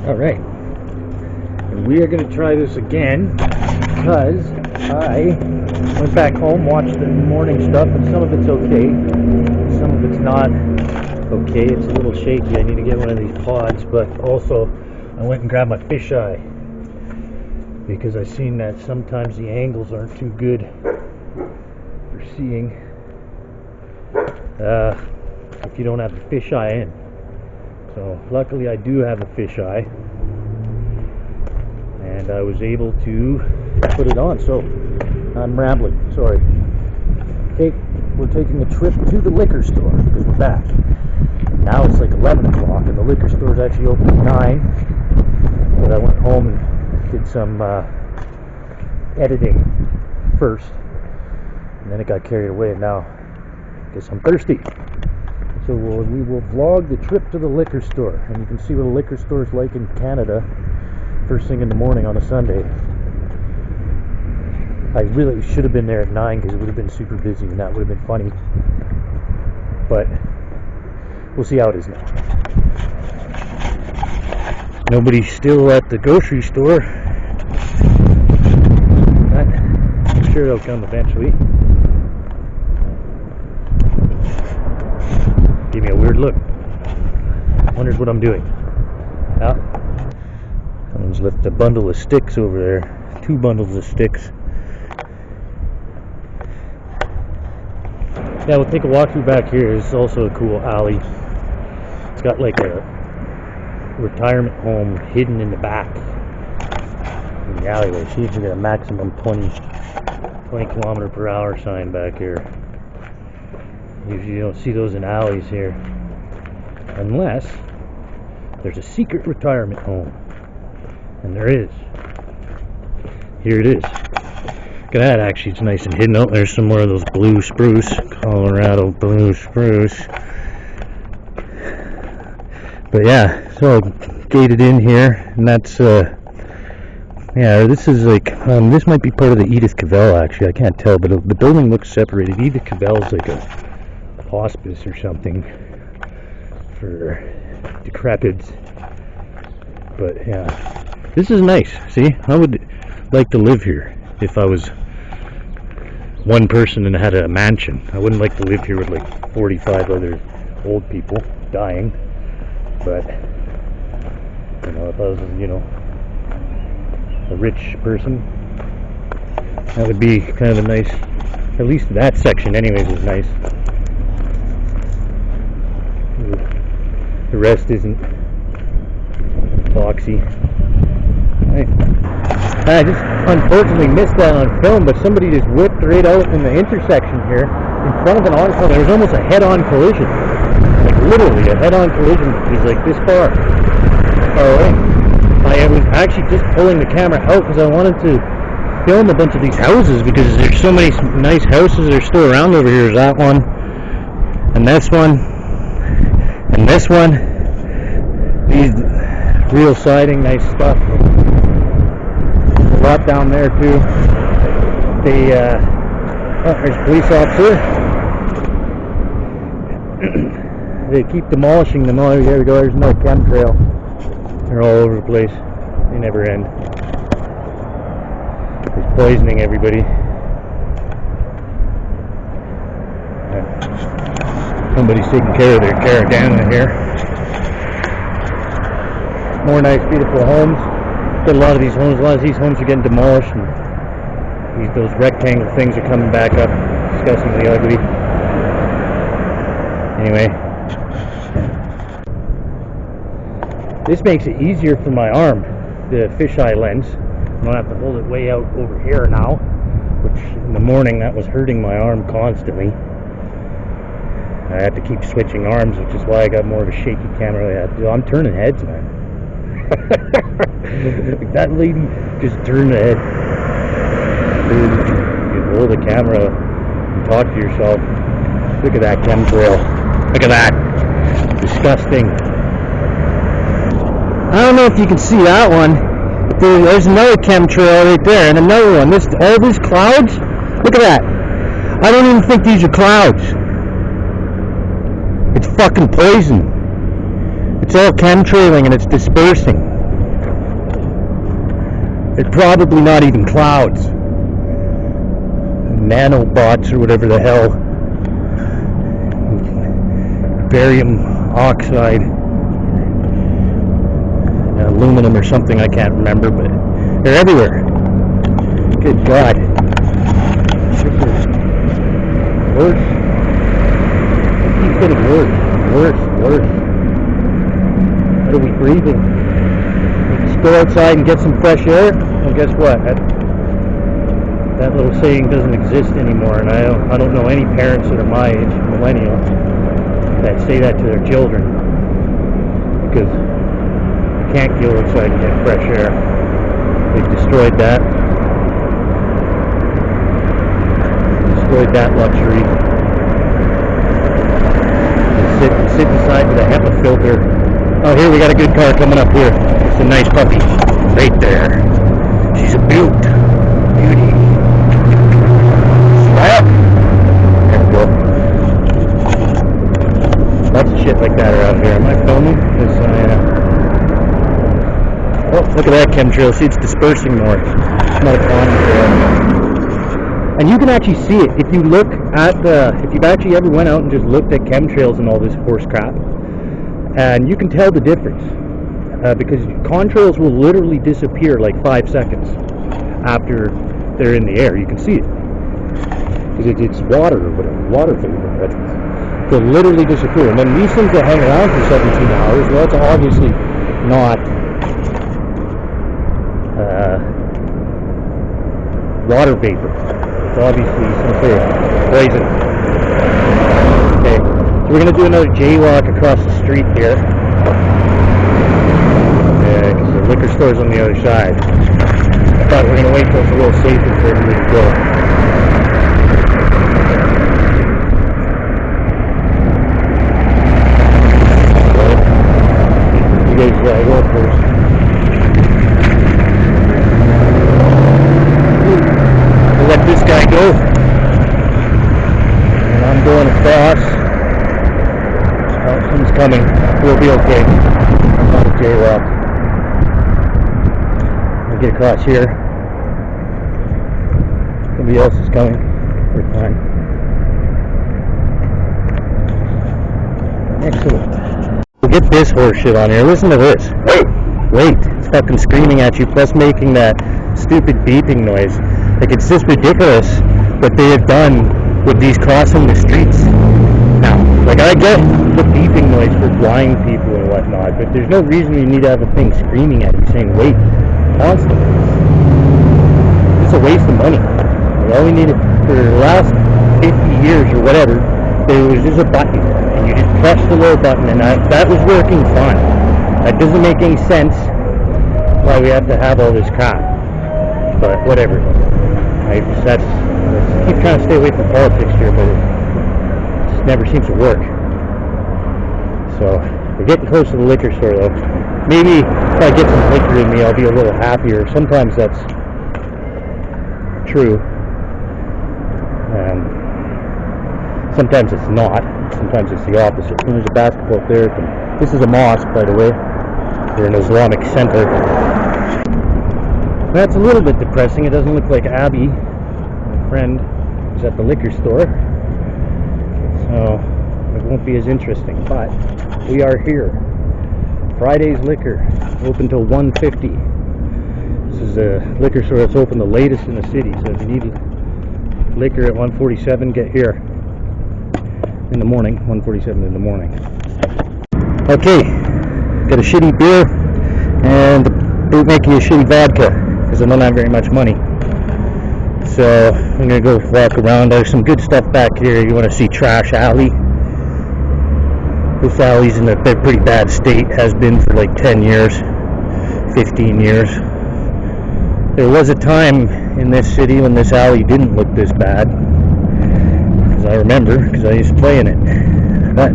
Alright, and we are going to try this again because I went back home, watched the morning stuff, and some of it's okay, some of it's not okay. It's a little shaky. I need to get one of these pods, but also I went and grabbed my fisheye because I've seen that sometimes the angles aren't too good for seeing if you don't have the fisheye in. So luckily I do have a fisheye, and I was able to put it on. So I'm rambling, sorry. Okay, we're taking a trip to the liquor store because we're back. Now it's like 11 o'clock and the liquor store is actually open at 9. But I went home and did some editing first, and then it got carried away, and now I guess I'm thirsty. So we will vlog the trip to the liquor store, and you can see what a liquor store is like in Canada first thing in the morning on a Sunday. I really should have been there at 9 because it would have been super busy and that would have been funny. But we'll see how it is now. Nobody's still at the grocery store. But I'm sure they'll come eventually. Give me a weird look. Wonders what I'm doing. Yeah. Someone's left a bundle of sticks over there. 2 bundles of sticks. Yeah, we'll take a walk through back here. It's also a cool alley. It's got like a retirement home hidden in the back in the alleyway. See if you get a maximum 20 km/h sign back here. Usually you don't see those in alleys here, unless there's a secret retirement home, and there is. Here it is. Look at that, actually, it's nice and hidden. Oh, there's some more of those blue spruce, Colorado blue spruce. But yeah, it's all gated in here, and that's, yeah, this is like, this might be part of the Edith Cavell, actually, I can't tell, but the building looks separated. Edith Cavell's like a hospice or something for decrepits. But yeah, this is nice. See, I would like to live here if I was one person and had a mansion. I wouldn't like to live here with like 45 other old people dying. But you know, if I was, you know, a rich person, that would be kind of a nice, at least that section anyways is nice. The rest isn't boxy. I just unfortunately missed that on film, but somebody just whipped right out in the intersection here in front of an oncoming. There was almost a head-on collision. Like literally a head-on collision. It was like this far away. I was actually just pulling the camera out because I wanted to film a bunch of these houses because there's so many nice houses that are still around over here. There's that one, and this one, and this one. These real siding, nice stuff. A lot down there too. They, oh, there's a police officer. They keep demolishing them. Oh, there we go. There's another chemtrail. They're all over the place. They never end. It's poisoning everybody. Somebody's taking care of their Caragana here. More nice, beautiful homes. Got a lot of these homes. A lot of these homes are getting demolished, and those rectangle things are coming back up. Disgustingly ugly. Anyway, this makes it easier for my arm. The fisheye lens. I don't have to hold it way out over here now, which in the morning that was hurting my arm constantly. I had to keep switching arms, which is why I got more of a shaky camera. I'm turning heads, man. That lady just turned her head. You hold the camera and talk to yourself. Look at that chemtrail. Look at that. Disgusting. I don't know if you can see that one. There's another chemtrail right there, and another one. All these clouds. Look at that. I don't even think these are clouds. It's fucking poison. It's all chemtrailing and it's dispersing. They're probably not even clouds. Nanobots or whatever the hell. Barium oxide. Aluminum or something, I can't remember, but they're everywhere. Good God. This is worse. It keeps getting worse. What are we breathing? Just go outside and get some fresh air, and guess what? That little saying doesn't exist anymore, and I don't know any parents that are my age, millennial, that say that to their children, because you can't go outside and get fresh air. They've destroyed that. Destroyed that luxury. Sit inside with a HEPA filter. Oh, here we got a good car coming up here. It's a nice puppy. Right there. She's a beauty. Slap. There we go. Lots of shit like that around here. Am I filming? Oh, look at that chemtrail. See, it's dispersing more. It's not a contrail. And you can actually see it if you look at if you've actually ever went out and just looked at chemtrails and all this horse crap, and you can tell the difference, because contrails will literally disappear like 5 seconds after they're in the air. You can see it because it's water or whatever, water vapor. They'll literally disappear, and then these things that hang around for 17 hours, well, that's obviously not water vapor. It's obviously some sort of poison. Okay, so we're going to do another jaywalk across the street here. Yeah, because the liquor store's on the other side. I thought we were going to wait till it's a little safer for everybody to go. You guys go first. Let this guy go, and I'm going across. Oh, someone's coming. We'll be okay. Not a jaywalk. I'll get across here. Somebody else is coming. We're fine. Excellent. We'll get this horse shit on here. Listen to this. Wait. It's fucking screaming at you, plus making that stupid beeping noise. Like, it's just ridiculous what they have done with these crossing the streets now. Like, I get the beeping noise for blind people and whatnot, but there's no reason you need to have a thing screaming at you saying wait constantly. It's a waste of money. All we needed for the last 50 years or whatever, there was just a button, and you just press the little button, and that was working fine. That doesn't make any sense why we have to have all this crap, but whatever. Right? That's keep trying to stay away from politics here, but it just never seems to work. So we're getting close to the liquor store, though. Maybe if I get some liquor in me, I'll be a little happier. Sometimes that's true. Sometimes it's not. Sometimes it's the opposite. There's a basketball there. This is a mosque, by the way. They're an Islamic center. That's a little bit depressing. It doesn't look like Abby, my friend, is at the liquor store, so it won't be as interesting, but we are here. Friday's Liquor, open till 1:50. This is a liquor store that's open the latest in the city, so if you need liquor at 1:47, get here in the morning, 1:47 in the morning. Okay, got a shitty beer and they're making a shitty vodka, because I don't have very much money. So I'm gonna go walk around. There's some good stuff back here. You want to see Trash Alley? This alley's in a pretty bad state. Has been for like 10 years, 15 years. There was a time in this city when this alley didn't look this bad, because I remember, because I used to play in it. But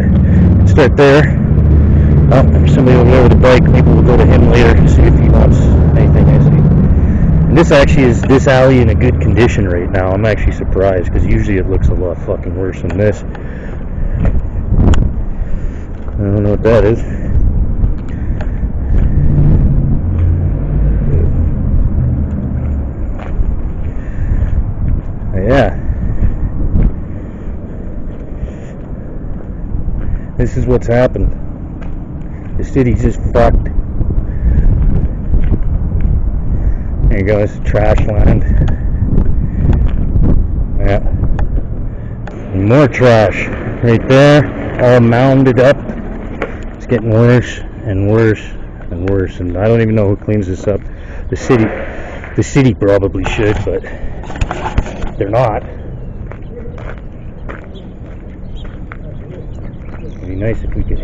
start there. Oh, there's somebody over there with a bike. Maybe we'll go to him later to see if he wants anything I see. And this actually is this alley in a good condition right now. I'm actually surprised, because usually it looks a lot fucking worse than this. I don't know what that is. this is what's happened. The city's just fucked. There you go, it's trash land. Yeah. And more trash right there, all mounded up. It's getting worse and worse and worse, and I don't even know who cleans this up. The city probably should, but they're not. It'd be nice if we could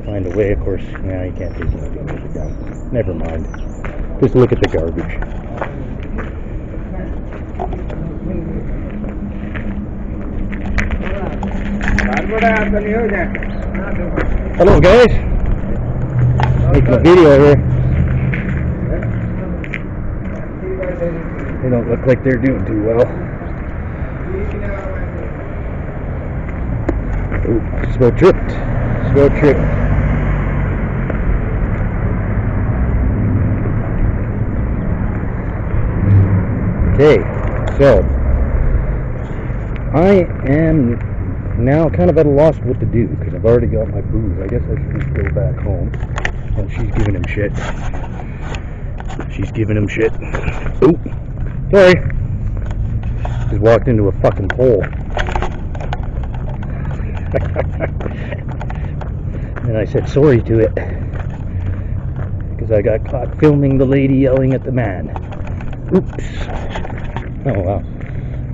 find a way. Of course, yeah, you can't take it down. Never mind. Just look at the garbage. Hello guys, making a video here. They don't look like they're doing too well. Ooh, slow tripped. Slow tripped. Okay, so I am now kind of at a loss what to do because I've already got my booze. I guess I should just go back home. And she's giving him shit. She's giving him shit. Oop. Sorry. Just walked into a fucking pole. And I said sorry to it. Because I got caught filming the lady yelling at the man. Oops. Oh well.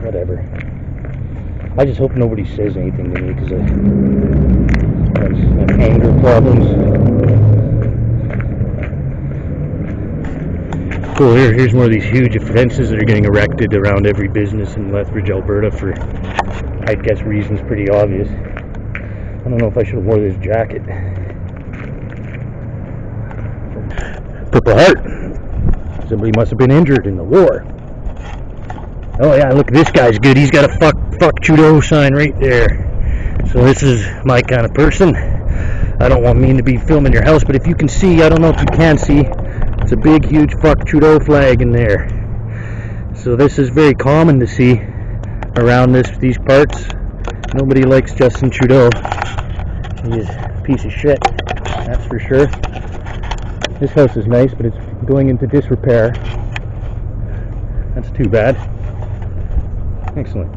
Whatever. I just hope nobody says anything to me because I have anger problems. Cool, here's more of these huge fences that are getting erected around every business in Lethbridge, Alberta for, I guess, reasons pretty obvious. I don't know if I should have wore this jacket. Purple Heart. Somebody must have been injured in the war. Oh yeah, look, this guy's good. He's got a fuck Trudeau sign right there. So this is my kind of person. I don't want me to be filming your house, but if you can see, I don't know if you can see, it's a big, huge fuck Trudeau flag in there. So this is very common to see around these parts. Nobody likes Justin Trudeau. He's a piece of shit, that's for sure. This house is nice, but it's going into disrepair. That's too bad. Excellent.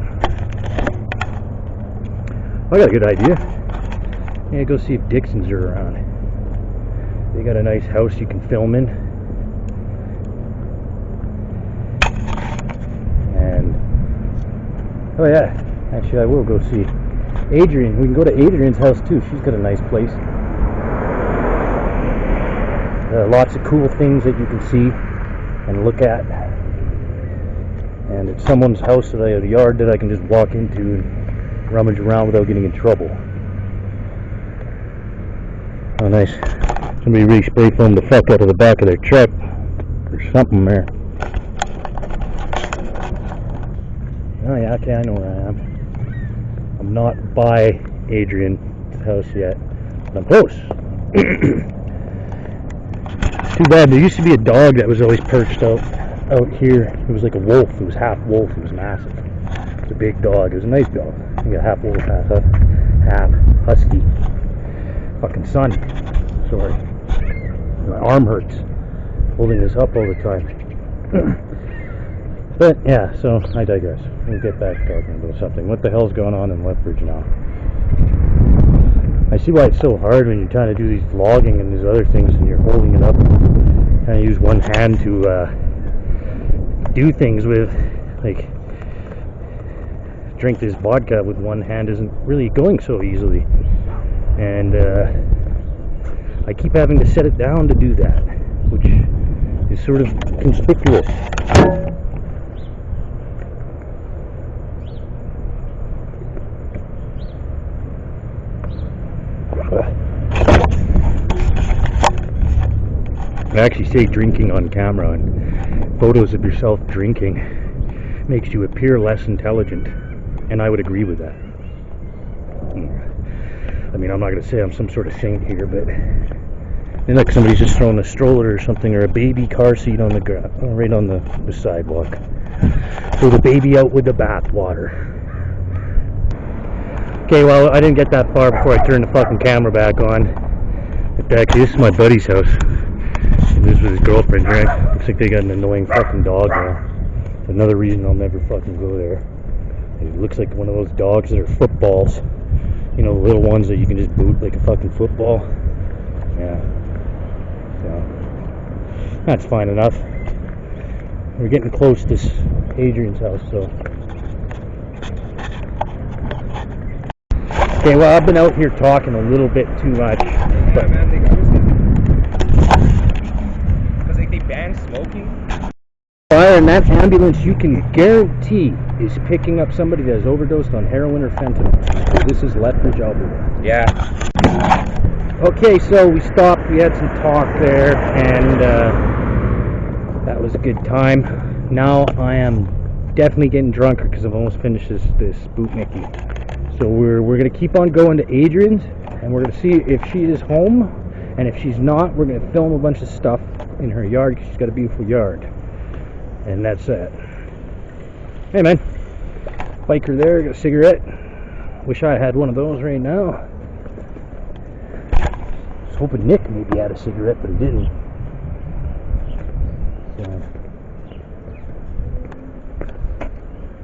I got a good idea. Yeah, go see if Dixon's are around. They got a nice house you can film in. And oh yeah, actually I will go see Adrian. We can go to Adrian's house too. She's got a nice place. Lots of cool things that you can see and look at. And it's someone's house that I have a yard that I can just walk into and rummage around without getting in trouble. Oh nice. Somebody really spray foamed the fuck out of the back of their truck. There's something there. Oh yeah, okay, I know where I am. I'm not by Adrian's house yet, but I'm close. Too bad, there used to be a dog that was always perched out here. It was like a wolf. It was half wolf. It was massive. It was a big dog. It was a nice dog. You got half wolf, half husky. Fucking son. Sorry. My arm hurts holding this up all the time. But yeah, so I digress. We'll get back talking about something. What the hell's going on in Lethbridge now? I see why it's so hard when you're trying to do these vlogging and these other things and you're holding it up, trying to use one hand to do things with, like drink this vodka with one hand isn't really going so easily, and I keep having to set it down to do that, which is sort of conspicuous. I actually say drinking on camera, and photos of yourself drinking makes you appear less intelligent, and I would agree with that. I mean, I'm not going to say I'm some sort of saint here, but it's like somebody's just throwing a stroller or something, or a baby car seat on the right on the sidewalk. Throw the baby out with the bath water. Okay, well, I didn't get that far before I turned the fucking camera back on. Actually, this is my buddy's house. He lives with his girlfriend here. Looks like they got an annoying fucking dog there. Another reason I'll never fucking go there. It looks like one of those dogs that are footballs. You know, the little ones that you can just boot like a fucking football. Yeah. So, that's fine enough. We're getting close to Adrian's house, so. Okay, well, I've been out here talking a little bit too much. But man, they got because like they banned smoking. Fire in that ambulance, you can guarantee, is picking up somebody that has overdosed on heroin or fentanyl. This is Lethbridge, Alberta. Yeah. Okay, so we stopped. We had some talk there, and that was a good time. Now I am definitely getting drunker because I've almost finished this bootnicking. So we're gonna keep on going to Adrian's, and we're gonna see if she is home, and if she's not, we're gonna film a bunch of stuff in her yard because she's got a beautiful yard. And that's it. Hey man, biker there, got a cigarette. Wish I had one of those right now. I was hoping Nick maybe had a cigarette, but he didn't.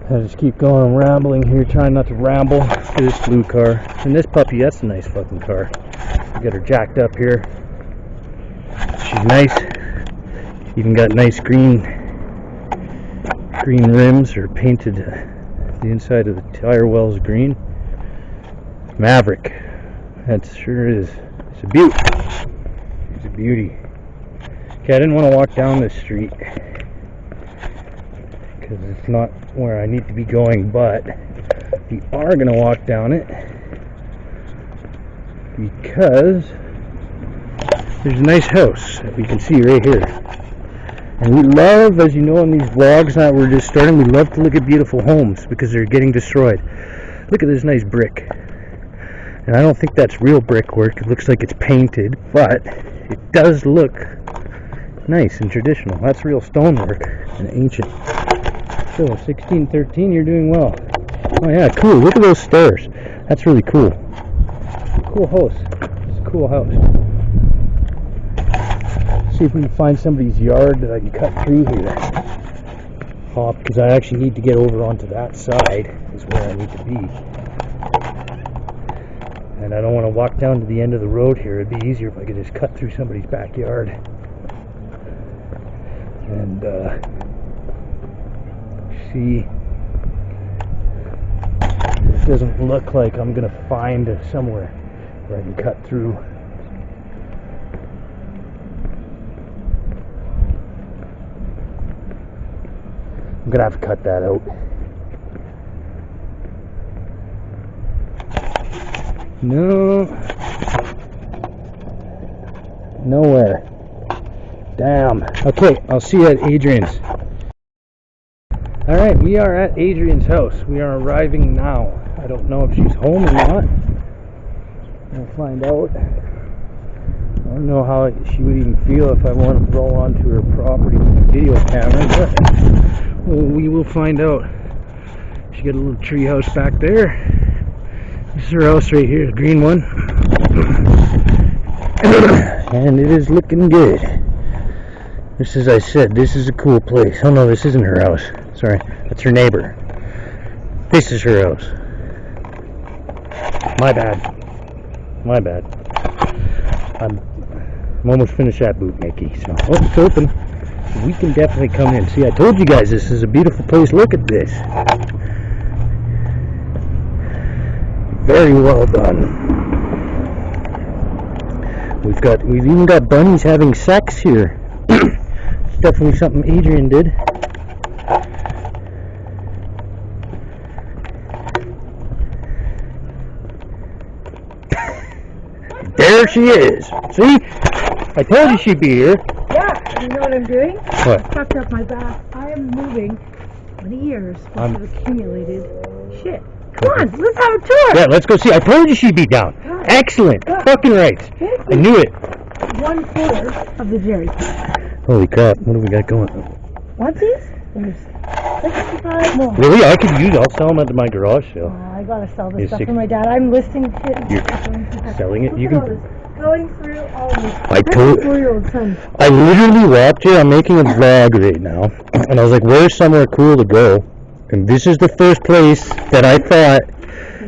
So I just keep going rambling here, trying not to ramble. This blue car. And this puppy, that's a nice fucking car. We got her jacked up here. She's nice. Even got nice green rims, or painted the inside of the tire wells green. Maverick. That sure is. It's a beaut. It's a beauty. Okay, I didn't want to walk down this street because it's not where I need to be going, but we are going to walk down it because there's a nice house that we can see right here. And we love, as you know in these vlogs that we're just starting, we love to look at beautiful homes because they're getting destroyed. Look at this nice brick. And I don't think that's real brickwork. It looks like it's painted, but it does look nice and traditional. That's real stonework and ancient. So 1613, you're doing well. Oh yeah, cool. Look at those stairs. That's really cool. Cool house. It's a cool house. See if we can find somebody's yard that I can cut through here. Because I actually need to get over onto that side is where I need to be. And I don't want to walk down to the end of the road here. It'd be easier if I could just cut through somebody's backyard. And see, it doesn't look like I'm going to find somewhere where I can cut through. I'm gonna have to cut that out. No. Nowhere. Damn. Okay, I'll see you at Adrian's. Alright, we are at Adrian's house. We are arriving now. I don't know if she's home or not. We'll find out. I don't know how she would even feel if I want to roll onto her property with a video camera, but well, we will find out. She got a little tree house back there. This is her house right here, the green one. And it is looking good. This is, I said, this is a cool place. Oh no, this isn't her house. Sorry, that's her neighbor. This is her house. My bad. My bad. I'm almost finished that boot, Mickey. So, oh, it's open. We can definitely come in. See, I told you guys this is a beautiful place. Look at this. Very well done. We've even got bunnies having sex here. It's definitely something Adrian did. There she is. See? I told you she'd be here. Yeah, you know what I'm doing? What? Fucked up my back. I am moving many years of accumulated shit. Come on, let's have a tour. Yeah, let's go see. I told you she'd be down. God. Excellent. God. Fucking right. I knew it. 1/4 of the Jerry. Holy crap. What do we got going? Want these? There's 65 more. Really? I'll sell them at my garage sale. I gotta sell this It's stuff six- for my dad. I'm listing shit. You're selling it? You Look at all can. this. Going through all of this. I told- 4-year-old son. I literally walked here. I'm making a vlog right now, and I was like, "Where's somewhere cool to go?" And this is the first place that I thought,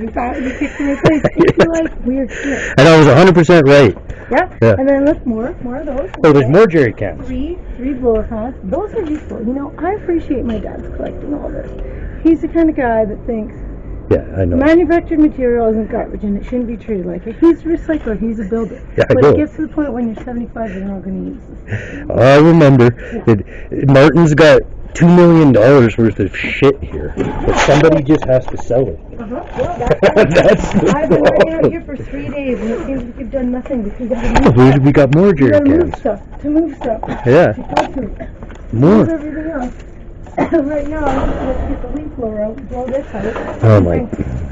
You thought you picked the right place. If you like weird shit. and I was 100% right. Yeah. Yeah. And then look, more of those. Oh, there's more jerry cans. Three blower fans. Those are useful. You know, I appreciate my dad's collecting all this. He's the kind of guy that thinks Yeah, I know. manufactured material isn't garbage and it shouldn't be treated like it. He's a recycler. He's a builder. Yeah, I but know. it gets to the point when you're 75, you're not going to use this. I remember that Martin's got $2 million worth of shit here, but somebody just has to sell it. Well, that's That's the I've been working out problem. here for 3 days and it seems like you've done nothing because you gotta move Where stuff. we got more You jerry gotta move cans? stuff to move stuff. Yeah. To go to. More. Move everything else. Right now, let's get the leaf blower out and blow this out. Oh my.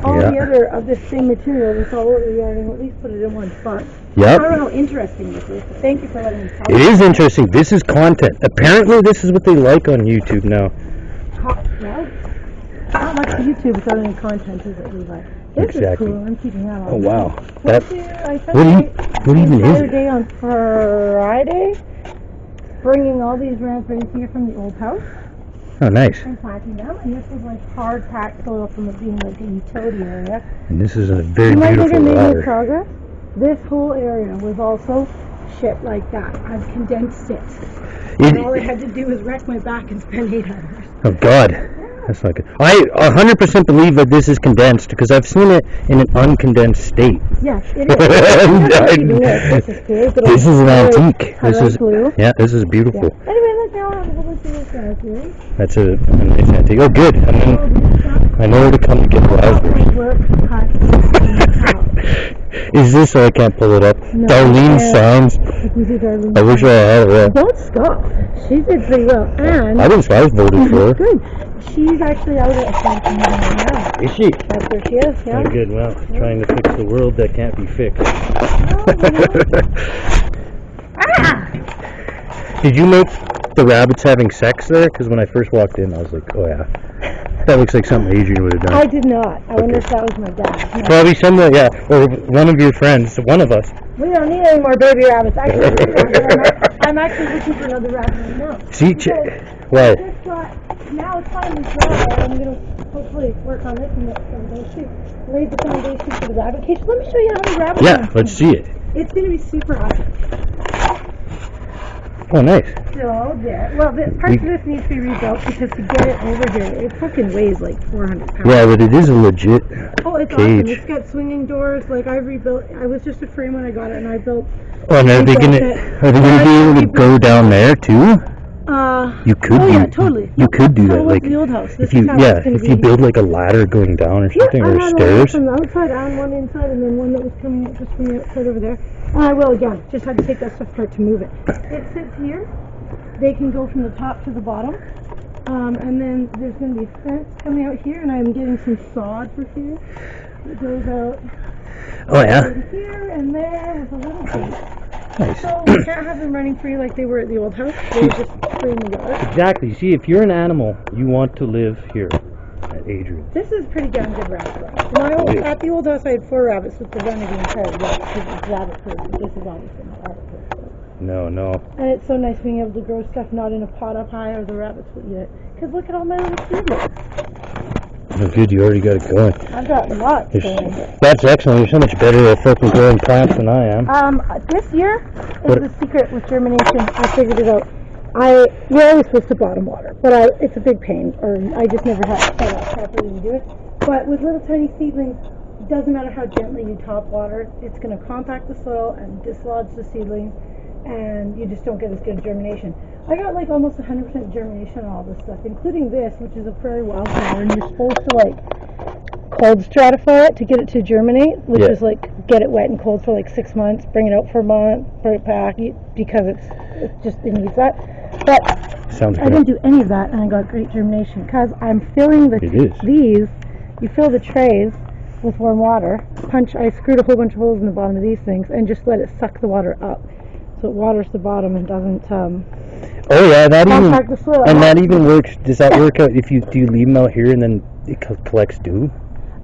All the Yeah. other of this same material that's all over the yard and at least put it in one spot. I Yep. don't know how interesting this is, but thank you for letting me tell It you. is interesting. This is content. Apparently, this is what they like on YouTube now. Well, not much YouTube without any content, is it, Levi? This Exactly. is cool. I'm keeping that on. Oh wow. What What even is the it? day on Friday, bringing all these raspberries here from the old house Oh, nice. and planting them. And this was like hard packed soil from it being like a utility area. And this is a very You might think I beautiful made no water. progress. This whole area was also shit like that. I've condensed it. And all I had to do was wreck my back and spend 8 hours. Oh God, that's not good. I 100% believe that this is condensed because I've seen it in an uncondensed state. Yes, it is. This is cool. Good This old is an highlight- antique. This highlight is blue. yeah. This is beautiful. Yeah. Anyway, look now I have a whole bunch of this guys here. That's a nice antique. Oh, good. And then I know where to come to get raspberries. Work, cut, Is this so I can't pull it up? No, Darlene Signs. This is Darlene. I wish I had it. Don't stop. She did pretty well. And I was voted for. good. She's actually out at a camp meeting right now. Is she? That's where she is, yeah. Oh, good. Well, trying to fix the world that can't be fixed. Did you make the rabbits having sex there? Because when I first walked in, I was like, oh yeah, that looks like something Adrian would have done. I did not. I wonder if that was my dad. No. Probably someone, yeah, or one of your friends, one of us. We don't need any more baby rabbits. Actually, I'm actually looking for another rabbit right now. See, Because what? this got, now it's finally dry, and I'm going to hopefully work on this in the next 7 days too. Lay the foundation for the rabbit cage. Let me show you how many rabbits Yeah, let's see it. It's going to be super awesome. Oh, nice. So, there. Well, parts of this needs to be rebuilt because to get it over here, it fucking weighs like 400 pounds. Yeah, but it is a legit Oh, it's awesome. cage. It's got swinging doors. Like, I rebuilt, I was just a frame when I got it, and I built. Oh, and are they gonna be able to go down there too? You could. Oh, yeah, do- totally. You could do That that, was like the old house. This if you, is how yeah, it's gonna if you be. build like a ladder going down or something, I or had one stairs. from the outside and one inside, and then one that was coming up just from the outside over there. And I will again. Just had to take that stuff apart to move it. It sits here. They can go from the top to the bottom. And then there's going to be a fence coming out here, and I'm getting some sod for here. It goes out Oh yeah. here and there with a little gate. Nice. So we can't have them running free like they were at the old house. They were just free in the yard. Exactly. See, if you're an animal, you want to live here at Adrian. This is pretty damn good rabbit run. At the old house, I had 4 rabbits with the run of the entire yard because it's rabbit proof. This is obviously not rabbit proof. No. And it's so nice being able to grow stuff not in a pot up high or the rabbits will eat it. Because look at all my little seedlings. Oh, good. You already got it going. I've got lots going. That's excellent. You're so much better at fucking growing plants than I am. This year is What- the secret with germination. I figured it out. We're always supposed to bottom water, but it's a big pain, or I just never had set up properly to do it. But with little tiny seedlings, it doesn't matter how gently you top water, it's going to compact the soil and dislodge the seedlings, and you just don't get as good germination. I got like almost 100% germination on all this stuff, including this, which is a prairie wildflower, and you're supposed to like cold stratify it to get it to germinate, which Yeah. is like get it wet and cold for like 6 months, bring it out for a month, bring it back, because it needs that. But Sounds I good. didn't do any of that, and I got great germination because I'm filling It is. these. You fill the trays with warm water. I screwed a whole bunch of holes in the bottom of these things and just let it suck the water up, so it waters the bottom and doesn't. Oh yeah, that compact the soil. and that even works. Does that work out if you leave them out here and then it collects dew?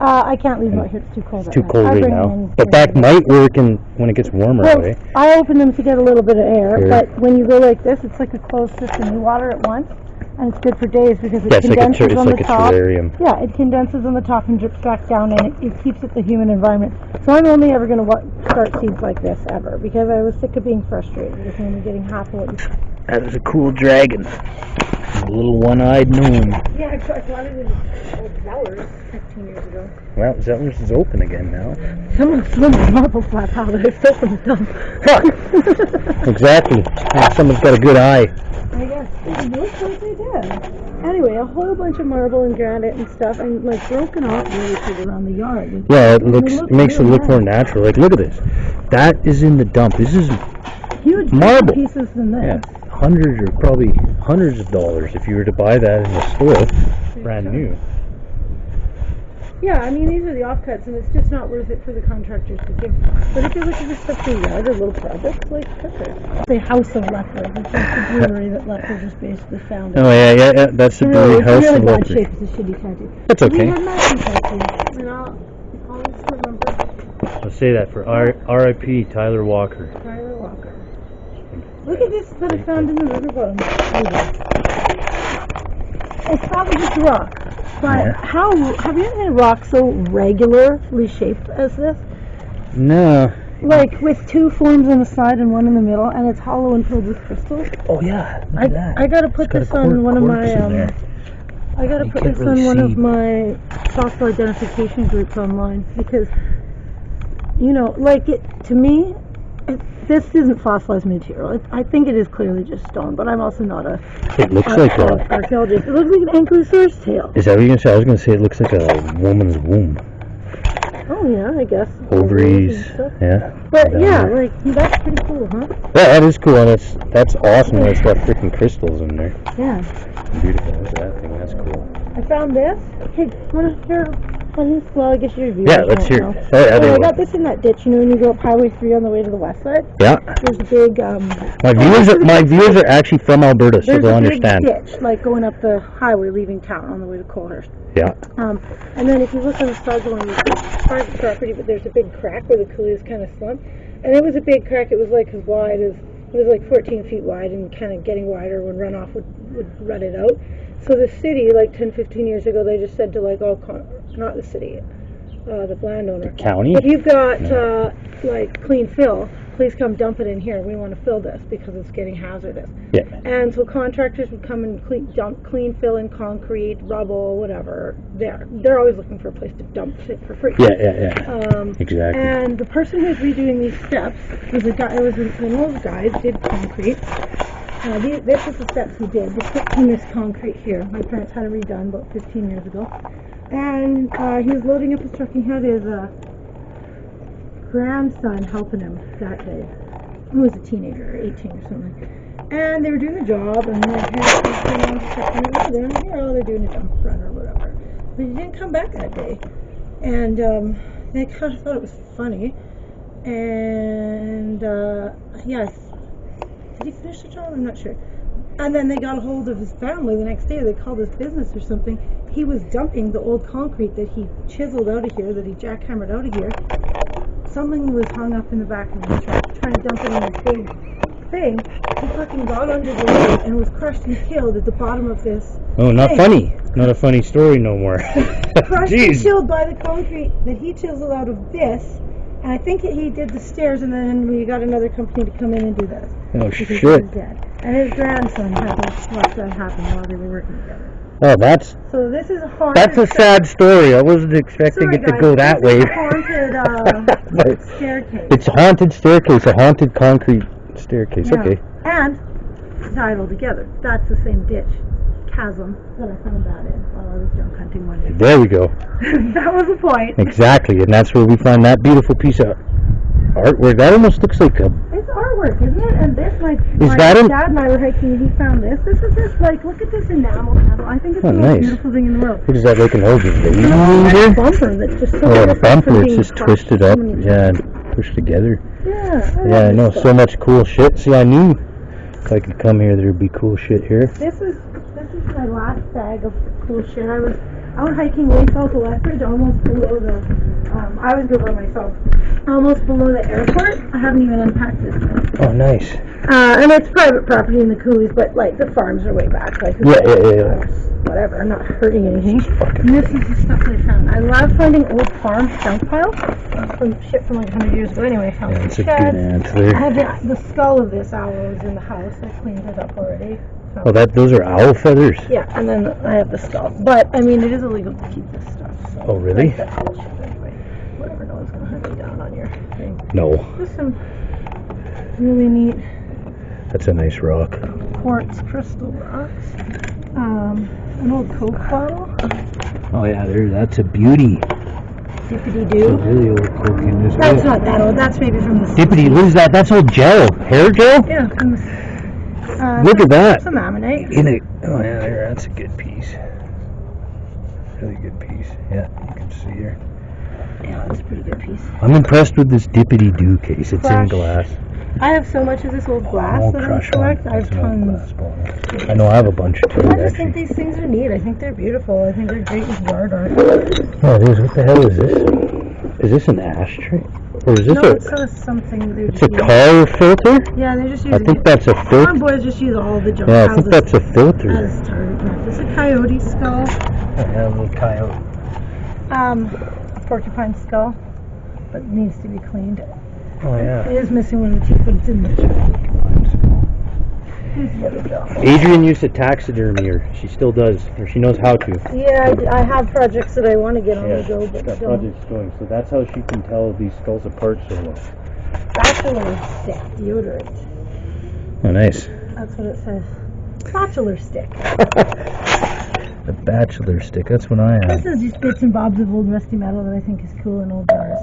I can't leave them out here. It's too cold. It's too cold right now. But that might work when it gets warmer, well, right? I open them to get a little bit of air, Sure. but when you go like this, it's like a closed system. You water it once, and it's good for days because it Yeah, it's condenses on like the a top. terrarium. Yeah, it condenses on the top and drips back down, and it keeps it the humid environment. So I'm only ever going to start seeds like this ever because I was sick of being frustrated with only getting half of what you. That is a cool dragon. A little one-eyed gnome. Yeah, I got it in Zellers 15 years ago. Well, Zellers is open again now. Someone's marble flat out of it. It's so dumb. Exactly. Someone's got a good eye. I guess. It looks like they did. Anyway, a whole bunch of marble and granite and stuff, and like broken off really good around the yard. Yeah, it makes it look more natural. Like, look at this. That is in the dump. This is huge marble pieces than this. Yeah, hundreds or probably hundreds of dollars if you were to buy that in the store, brand new. Yeah, I mean, these are the offcuts, and it's just not worth it for the contractors to give. But if you're looking for stuff for your yard or little projects, like, perfect. The House of Lethbridge, which is the brewery that Lethbridge is basically founded. Oh, yeah, that's the brewery, House of Lethbridge. Lethbridge. It's really bad shape, it's a shitty tattoo. That's okay. We had matching tattoos, and I'll always remember. Let's say that for R.I.P. Tyler Walker. Tyler Walker. Look at this that I found in the river bottom. It's probably just rock. But have you ever seen a rock so regularly shaped as this? No. Like with two forms on the side and one in the middle, and it's hollow and filled with crystals. Oh yeah, look at that. I gotta put this on one of my I gotta put this on one of my fossil identification groups online because like it to me. This isn't fossilized material. I think it is clearly just stone, but I'm also not a It looks like a archaeologist. It looks like an ankylosaurus tail. Is that what you're gonna say? I was gonna say it looks like a woman's womb. Oh yeah, I guess. Ovaries, yeah. But yeah, like that's pretty cool, huh? Yeah, that is cool, and that's awesome. Yeah. It's got freaking crystals in there. Yeah. Beautiful. What's that thing? That's cool. I found this. Hey, wanna hear? Well, I guess your viewers. Yeah, let's hear. I got this in that ditch. When you go up Highway 3 on the way to the west side. Yeah. There's a big. My viewers are actually from Alberta, so they'll understand. There's a big ditch, like going up the highway, leaving town on the way to Colhurst. Yeah. And then if you look on the side going to private property, but there's a big crack where the coulee is kind of slumped, and it was a big crack. It was like as wide as it was like 14 feet wide, and kind of getting wider when runoff would rut it out. So the city, like 10, 15 years ago, they just said to like not the city, the landowner. The county? If you've got like clean fill, please come dump it in here. We want to fill this because it's getting hazardous. Yeah. And so contractors would come and dump clean fill in concrete, rubble, whatever. They're always looking for a place to dump shit for free. Yeah. Exactly. And the person who's redoing these steps was a guy. It was an old guy who did concrete. This is the steps he did. They put in this concrete here. My parents had it redone about 15 years ago. And he was loading up his truck. He had his grandson helping him that day. He was a teenager, 18 or something. And they were doing the job, and my parents were sitting on the truck, and they're doing a dump run or whatever. But he didn't come back that day. And they kind of thought it was funny. And, did he finish the job? I'm not sure. And then they got a hold of his family the next day, or they called his business or something. He was dumping the old concrete that he chiseled out of here, that he jackhammered out of here. Something was hung up in the back of the truck, trying to dump it in this big thing. He fucking got under the road and was crushed and killed at the bottom of this. Oh, not funny. Not a funny story no more. Crushed and killed by the concrete that he chiseled out of this. And I think he did the stairs, and then we got another company to come in and do this. Oh, shit. He was dead. And his grandson had to watch that happen while they were working together. Oh, so this is a haunted. That's a sad story. I wasn't expecting it to go that way. It's a haunted staircase. It's a haunted staircase, a haunted concrete staircase. Yeah. Okay. And tied all together. That's the same ditch chasm that I found that in while I was junk hunting one day. There we go. That was the point. Exactly, and that's where we find that beautiful piece of artwork. That almost looks like a... It's artwork, isn't it? And this, my dad and I were hiking, and he found this. This is just like, look at this enamel panel. I think it's the most beautiful thing in the world. What is that, like an organ? A bumper that's just a bumper. It's just twisted up, and pushed together. Yeah. Yeah, I know, so much cool shit. See, I knew If I could come here, there'd be cool shit here. This is my last bag of cool shit. I was out hiking way south of Lethbridge, almost below the. I always go by myself. Almost below the airport. I haven't even unpacked this yet. Oh, nice. And it's private property in the coulees, but like the farms are way back. Like Yeah. whatever. I'm not hurting anything. And this is the stuff I found. I love finding old farm junk piles from shit from like 100 years ago. Anyway, I found Yeah, it's a sheds. good antler. I have the skull of this owl is in the house. I cleaned it up already. So. Oh, those are owl feathers? Yeah, and then I have the skull. But, I mean, it is illegal to keep this stuff. So Oh, really? like, that's bullshit anyway. Whatever, no one's going to hunt me down on your thing. No. There's some really neat That's a nice rock. quartz crystal rocks. An old Coke bottle. Oh, yeah, that's a beauty. Dippity-doo. Really old Coke in this. That's not that old. That's maybe from the Dippity, what is that? That's old gel. Hair gel? Yeah, from the... Look at that. Some ammonite. In it. Oh, yeah, that's a good piece. Really good piece. Yeah, you can see here. Yeah, that's a pretty good piece. I'm impressed with this Dippity-Doo case. It's in glass. I have so much of this old glass won't that I crush collect. one. I have It's an old tons. glass bottle. I know I have a bunch too. I just think Actually. these things are neat. I think they're beautiful. I think they're great with yard art. Oh, it is. What the hell is this? Is this an ashtray? Or is this No, it's something they're It's a just car filter? Yeah, they're just using I think it. that's a Farm filter. boys just use all the junk Yeah, I houses think that's a filter. as target practice. A coyote skull. Yeah, a little coyote. A porcupine skull. But needs to be cleaned. Oh, yeah. It is missing one of the teeth, but it's in there. Here's the other jaw. Adrian used to taxidermy her. She still does, or she knows how to. Yeah, I have projects that I want to get on the go, but that don't. project's going. So that's how she can tell these skulls apart so well. Bachelor stick deodorant. Oh, nice. That's what it says. Bachelor stick. The bachelor stick. That's what I have. This is just bits and bobs of old rusty metal that I think is cool in old jars.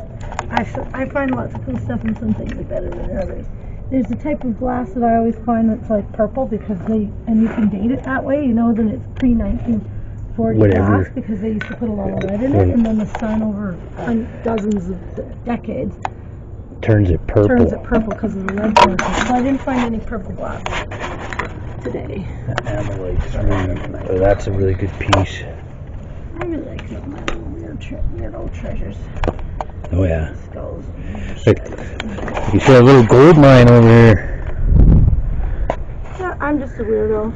I find lots of cool stuff, and some things are better than others. There's a type of glass that I always find that's like purple because and you can date it that way, you know, then it's pre-1940 glass because they used to put a lot of lead in it, and then the sun over dozens of decades turns it purple. Turns it purple because of the lead portion. So I didn't find any purple glass today. Oh, that's a really good piece. I really like some of my weird old treasures. Oh, yeah. Skulls. Look, you see a little gold mine over here. Yeah, I'm just a weirdo.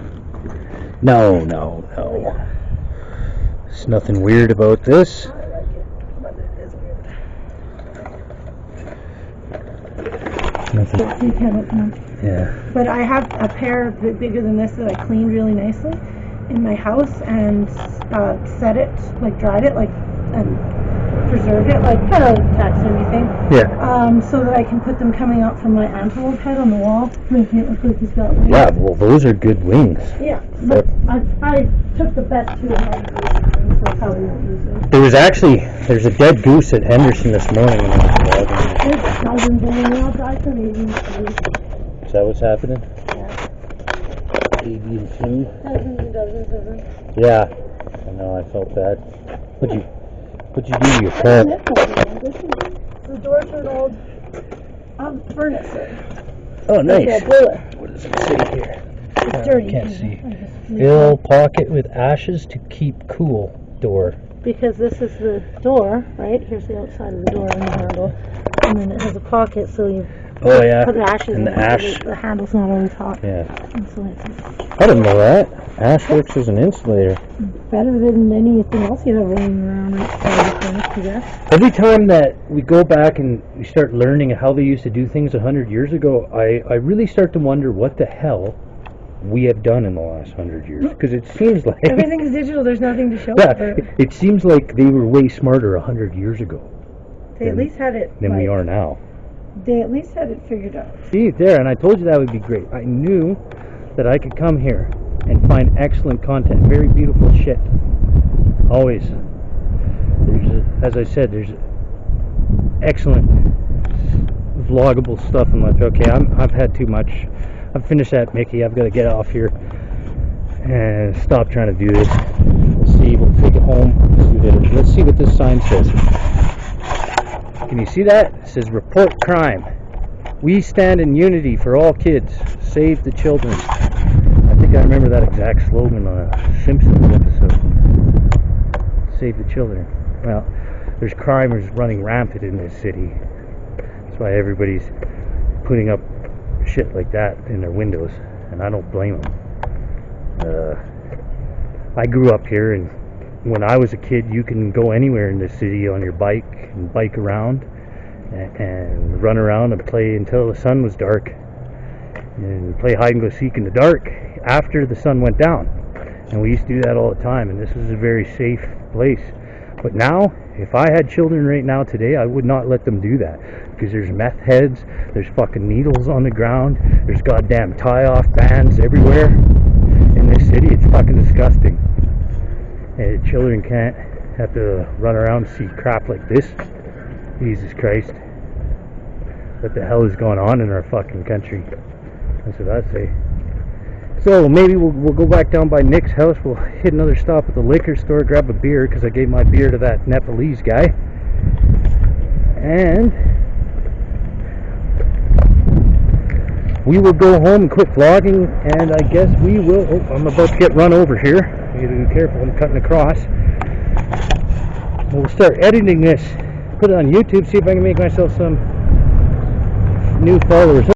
No. There's nothing weird about this. I like it, but it is weird. Nothing. Yeah. But I have a pair a bit bigger than this that I cleaned really nicely in my house and set it, like dried it, like and preserved it, like kind of like taxidermy thing. Yeah. So that I can put them coming out from my antelope head on the wall, making it look like he's got wings. Yeah, well, those are good wings. Yeah, but I took the best two of my wings, so that's how we won't use them. There's a dead goose at Henderson this morning when I was logging. There's dozens, and they all died from avian flu. Is that what's happening? Yeah. Avian flu? Dozens and dozens of them. Yeah. I know, I felt bad. What'd you do to your car? The door to an old furnace. Oh, nice. Like a boiler. What does it say here? It's dirty. I can't see. Fill pocket with ashes to keep cool. Door. Because this is the door, right? Here's the outside of the door and the handle. And then it has a pocket, so you Oh, yeah. put ashes And in the it, ash. so the handle's not always hot. Yeah. Insulates. I didn't know that. Ash works as an insulator. Better than anything else you have rolling around outside the furnace, I guess. Every time that we go back and we start learning how they used to do things 100 years ago, I really start to wonder what the hell we have done in the last 100 years. Because it seems like... Everything's digital, there's nothing to show Yeah, for it. it seems like they were way smarter 100 years ago They at least had it than we are now. They at least had it figured out. See, there, and I told you that would be great. I knew that I could come here and find excellent content, very beautiful shit. Always. As I said, there's excellent vloggable stuff in life. Okay, I've had too much. I've finished that, Mickey. I've got to get off here and stop trying to do this. Let's see. We'll take it home. Let's see what this sign says. Can you see that? It says report crime. We stand in unity for all kids. Save the children. I think I remember that exact slogan on a Simpsons episode. Save the children. Well, there's crime is running rampant in this city. That's why everybody's putting up shit like that in their windows, and I don't blame them. I grew up here, and when I was a kid, you can go anywhere in this city on your bike and bike around and run around and play until the sun was dark, and play hide and go seek in the dark after the sun went down. And we used to do that all the time, and this was a very safe place. But now, if I had children right now today, I would not let them do that, because there's meth heads, there's fucking needles on the ground, there's goddamn tie-off bands everywhere in this city. It's fucking disgusting. And children can't have to run around and see crap like this. Jesus Christ. What the hell is going on in our fucking country? That's what I say. So maybe we'll go back down by Nick's house. We'll hit another stop at the liquor store, grab a beer, because I gave my beer to that Nepalese guy. And we will go home and quit vlogging, and I guess we will... Oh, I'm about to get run over here. You gotta be careful, I'm cutting across. We'll start editing this, put it on YouTube, see if I can make myself some new followers.